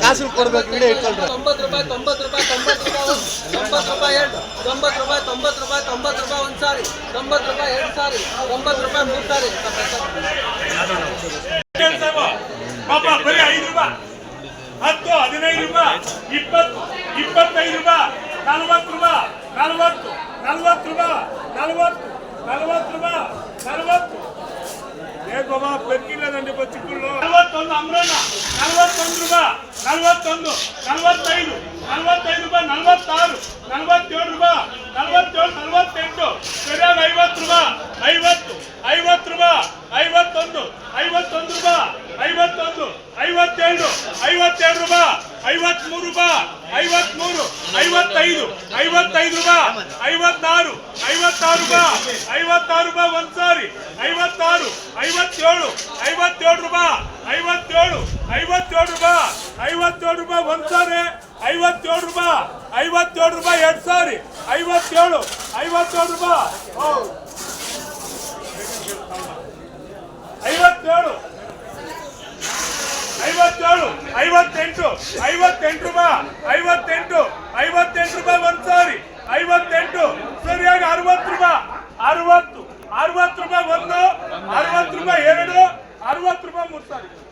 ಕಾಸು ಕೊಡ್ಬೇಕು ಬರೀ 5 ರೂಪಾಯಿ 10 15 ರೂಪಾಯಿ 20 25 ರೂಪಾಯಿ 40 ರೂಪಾಯಿ 40 ರೂಪಾಯಿ 40 ರೂಪಾಯಿ 40 బాబా పెరిగిలేదండి చిక్కుల్లో 41 అమ్రానా 41 రూపాయి 41 45 45 రూపాయి 46 47 రూపాయి 47 48 పెరియాಗ 50 రూపాయి 50 50 రూపాయి 51 51 రూపాయి 51 57 57 రూపాయి 53 రూపాయి 53 55 55 రూపాయి 56 56 రూపాయి 56 రూపాయి ಒಂದ್ಸಾರಿ 56 57 57 ರೂಪಾಯಿ 57 57 ರೂಪಾಯಿ 57 ರೂಪಾಯಿ ಒಂದ್ಸಾರಿ 57 ರೂಪಾಯಿ 57 ರೂಪಾಯಿ 2 ಸಾರಿ 57 57 ರೂಪಾಯಿ 57 57 58 58 ರೂಪಾಯಿ 58 58 ರೂಪಾಯಿ ಒಂದ್ಸಾರಿ 58 ಸರಿಯಾಗಿ 60 ರೂಪಾಯಿ 60 60 ರೂಪಾಯಿ 1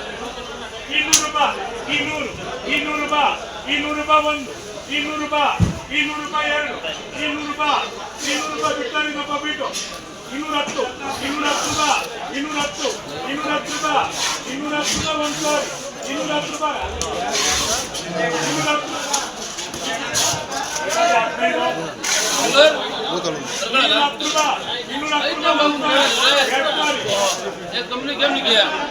60 ರೂಪಾಯಿ 2 60 ರೂಪಾಯಿ 3 ಸಾರಿ 100 ರೂಪಾಯಿ 100 ರೂಪಾಯಿ 100 110 120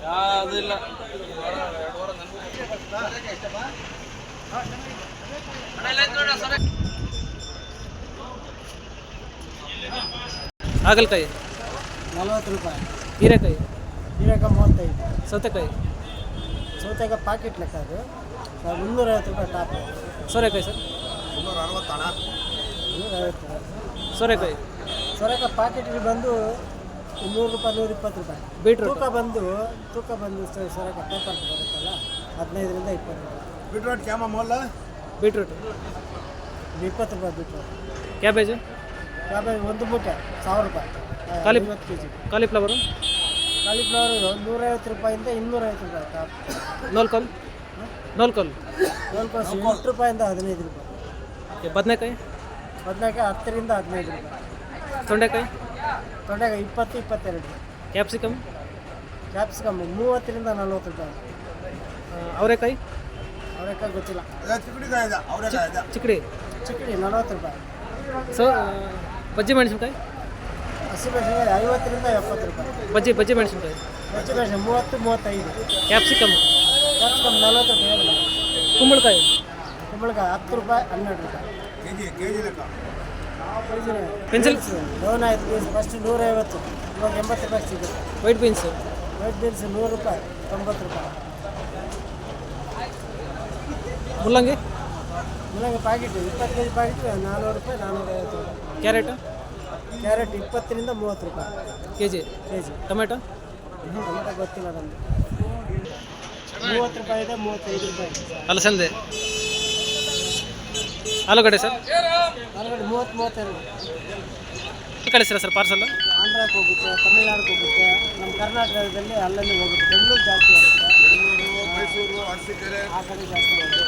ಯಾವ್ದಿಲ್ಲ ಹಾಗಲಕಾಯಿ 40 ರೂಪಾಯಿ. ಹೀರೆಕಾಯಿ ಹೀರೆಕಾಯಿ 35. ಸೌತೆಕಾಯಿ ಸೌತೆಕಾಯಿ ಪಾಕೆಟ್ ಲೆಕ್ಕ ಅದು 350 ರೂಪಾಯಿ ಟಾಪ್. ಸೋರೆಕಾಯಿ ಸರ್ 250. ಸೋರೆಕಾಯಿ ಸೋರೆಕಾಯಿ ಪಾಕೆಟಿಗೆ ಬಂದು 100 ರೂಪಾಯಿ 120 ರೂಪಾಯಿ. ಬೀಟ್ರೂಟ್ ತೂಕ ಬಂದು ಸೋರೆಕಾಯಿ ಪೇಪರ್ ಬರುತ್ತಲ್ಲ 15ರಿಂದ 20 ರೂಪಾಯಿ. बीटरूट क्या मोल है? ಬೀಟ್ರೂಟ್ 20 ರೂಪಾಯಿ ಬೀಟ್ರೂಟ್. ಕ್ಯಾಬೇಜು ಕ್ಯಾಬೇಜ್ ಒಂದು ಮೂಟೆ 1000 ರೂಪಾಯಿ. ಕಾಲಿ 50 kg. ಕಾಲಿಫ್ಲವರು ಕಾಲಿಫ್ಲವರ್ 150 ರೂಪಾಯಿಂದ 250 ರೂಪಾಯಿ ಟಾಪ್. ನೋಲ್ಕೋಲ್ 8 ರೂಪಾಯಿಂದ 15 ರೂಪಾಯಿ. ಓಕೆ ಬದನೆಕಾಯಿ ಬದನೆಕಾಯಿ 10ರಿಂದ 15 ರೂಪಾಯಿ. ತೊಂಡೆಕಾಯಿ ತೊಂಡೆಕಾಯಿ 20-22. ಕ್ಯಾಪ್ಸಿಕಮ್ ಕ್ಯಾಪ್ಸಿಕಮ್ 30ರಿಂದ 40 ರೂಪಾಯಿ. ಅವರೆಕಾಯಿ ಅವರೆಕಾಯಿ ಗೊತ್ತಿಲ್ಲ. चिकड़ी का है और का है ಚಿಕ್ಕಡಿ ಚಿಕ್ಕಡಿ 40 ರೂಪಾಯಿ. ಬಜ್ಜಿ ಮೆಣಸಿನ್ಕಾಯಿ ಹಸಿಮೆಣಸಿನಕಾಯಿ 50ರಿಂದ 70 ರೂಪಾಯಿ. ಬಜ್ಜಿ ಮೆಣಸಿನ್ಕಾಯಿ ಹಸಿಮೆಣಸಿನ 30-35. ಕ್ಯಾಪ್ಸಿಕಮ್ ಕ್ಯಾಪ್ಸಿಕಮ್ 40 ರೂಪಾಯಿ. ಕುಂಬಳಕಾಯಿ ಕುಂಬಳಕಾಯಿ 10 ರೂಪಾಯಿ 12 ರೂಪಾಯಿ. केजी लेका ಪೆನ್ಸಿಲ್ ಡೌನ್ ಆಯ್ತು ಬೀನ್ಸ್ ಫಸ್ಟ್ 150, ಇವಾಗ 80 ರೂಪಾಯಿ ಸಿಗುತ್ತೆ. ವೈಟ್ ಬೀನ್ಸ್ ವೈಟ್ ಬೀನ್ಸ್ 100 ರೂಪಾಯಿ 90 ರೂಪಾಯಿ. ಮುಲ್ಲಂಗಿ ಮುಲ್ಲಂಗಿ ಪ್ಯಾಕೆಟ್ 20 kg ಪ್ಯಾಕೆಟ್ 400 ರೂಪಾಯಿ 450 ರೂಪಾಯಿ. ಕ್ಯಾರೆಟ್ ಕ್ಯಾರೆಟ್ 20ರಿಂದ 30 ರೂಪಾಯಿ ಕೆ ಜಿ ಟೊಮೆಟೊ ಟೊಮೆಟೊ ಗೊತ್ತಿಲ್ಲ ನಮಗೆ. 30 ರೂಪಾಯಿ ಇದೆ 35 ರೂಪಾಯಿ. ಅಲಸಂದೆ ಆಲೂಗಡ್ಡೆ ಸರ್ ಹೊರಗಡೆ 30-32. ಕಳಿಸ್ತೀರಾ ಸರ್ ಪಾರ್ಸಲ್ ಆಂಧ್ರಕ್ಕೆ ಹೋಗುತ್ತೆ, ತಮಿಳ್ನಾಡಿಗೆ ಹೋಗುತ್ತೆ, ನಮ್ಮ ಕರ್ನಾಟಕದಲ್ಲಿ ಅಲ್ಲಲ್ಲಿ ಹೋಗುತ್ತೆ. ಬೆಂಗಳೂರು ಜಾಸ್ತಿ ಹೋಗುತ್ತೆ, ಮೈಸೂರು ಅರಸೀಕೆರೆ ಆ ಕಡೆ ಜಾಸ್ತಿ ಹೋಗುತ್ತೆ.